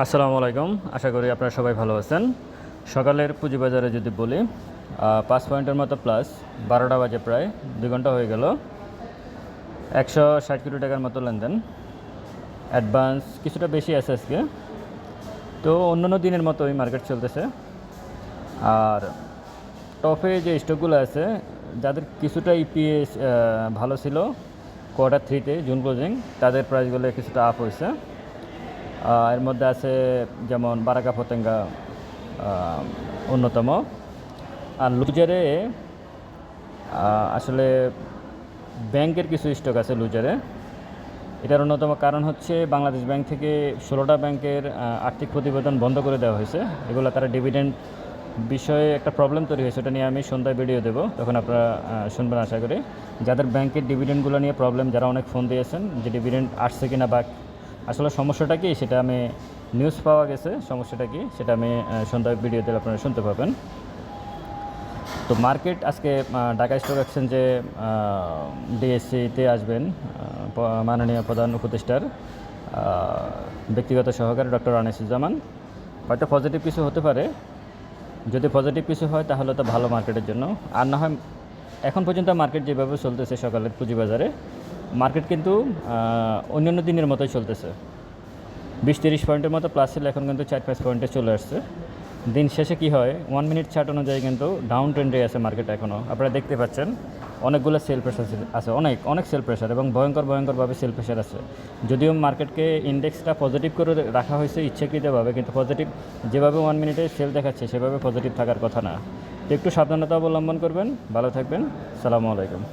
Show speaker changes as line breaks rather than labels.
আসসালামু আলাইকুম। আশা করি আপনারা সবাই ভালো আছেন। সকালের পুঁজিবাজারে যদি বলি 5 পয়েন্টের মতো প্লাস, 12টা বাজে, প্রায় 2 ঘন্টা হয়ে গেল। 160 কোটি টাকার মতো লেনদেন। অ্যাডভান্স কিছুটা বেশি আছে আজকে, তো অন্যান্য দিনের মতোই মার্কেট চলতেছে। আর টপে যে স্টকগুলো আছে, যাদের কিছুটা ইপিএস ভালো ছিল Q3-তে, জুন ক্লোজিং, তাদের প্রাইসগুলো কিছুটা আপ হয়েছে। এর মধ্যে আছে যেমন বারাকা পতেঙ্গা অন্যতম। আর লুজারে আসলে ব্যাংকের কিছু স্টক আছে লুজারে। এটার অন্যতম কারণ হচ্ছে বাংলাদেশ ব্যাংক থেকে 16টা ব্যাংকের আর্থিক প্রতিবেদন বন্ধ করে দেওয়া হয়েছে। এগুলো তারা ডিভিডেন্ড বিষয়ে একটা প্রবলেম তৈরি হয়েছে, ওটা নিয়ে আমি সন্ধ্যায় ভিডিও দেবো, তখন আপনারা শুনবেন আশা করি। যাদের ব্যাংকের ডিভিডেন্ডগুলো নিয়ে প্রবলেম, যারা অনেক ফোন দিয়েছেন যে ডিভিডেন্ড আসছে কিনা বা আসলে সমস্যাটা কি, সেটা আমি নিউজ পাওয়া গেছে, সমস্যাটা কি সেটা আমি সন্ধ্যায় ভিডিওতে আপনারা শুনতে পাবেন। তো মার্কেট আজকে ঢাকা স্টক এক্সচেঞ্জে ডিএসসিতে আসবেন মাননীয় প্রধান উপদেষ্টার ব্যক্তিগত সহকারী ডক্টর আনিসুজ্জামান। হয়তো পজিটিভ কিছু হতে পারে, যদি পজিটিভ কিছু হয় তাহলে তো ভালো মার্কেটের জন্য। আর না হয় এখন পর্যন্ত মার্কেট যেভাবে চলতেছে সকালের পুঁজিবাজারে, মার্কেট কিন্তু অন্যান্য দিনের মতোই চলতেছে। 20-30 পয়েন্টের মতো প্লাস ছিল, এখন কিন্তু 4-5 পয়েন্টে চলে আসছে। দিন শেষে কি হয়, 1 মিনিট চার্ট অনুযায়ী কিন্তু ডাউন ট্রেন্ডে আছে মার্কেট এখনও। আপনারা দেখতে পাচ্ছেন অনেকগুলো সেল প্রেশার আছে, অনেক সেল প্রেশার, এবং ভয়ঙ্করভাবে সেল প্রেশার আছে। যদিও মার্কেটকে ইন্ডেক্সটা পজিটিভ করে রাখা হয়েছে ইচ্ছাকৃতভাবে, কিন্তু পজিটিভ যেভাবে 1 মিনিটে সেল দেখাচ্ছে সেভাবে পজিটিভ থাকার কথা না। তো একটু সাবধানতা অবলম্বন করবেন। ভালো থাকবেন। সালামু আলাইকুম।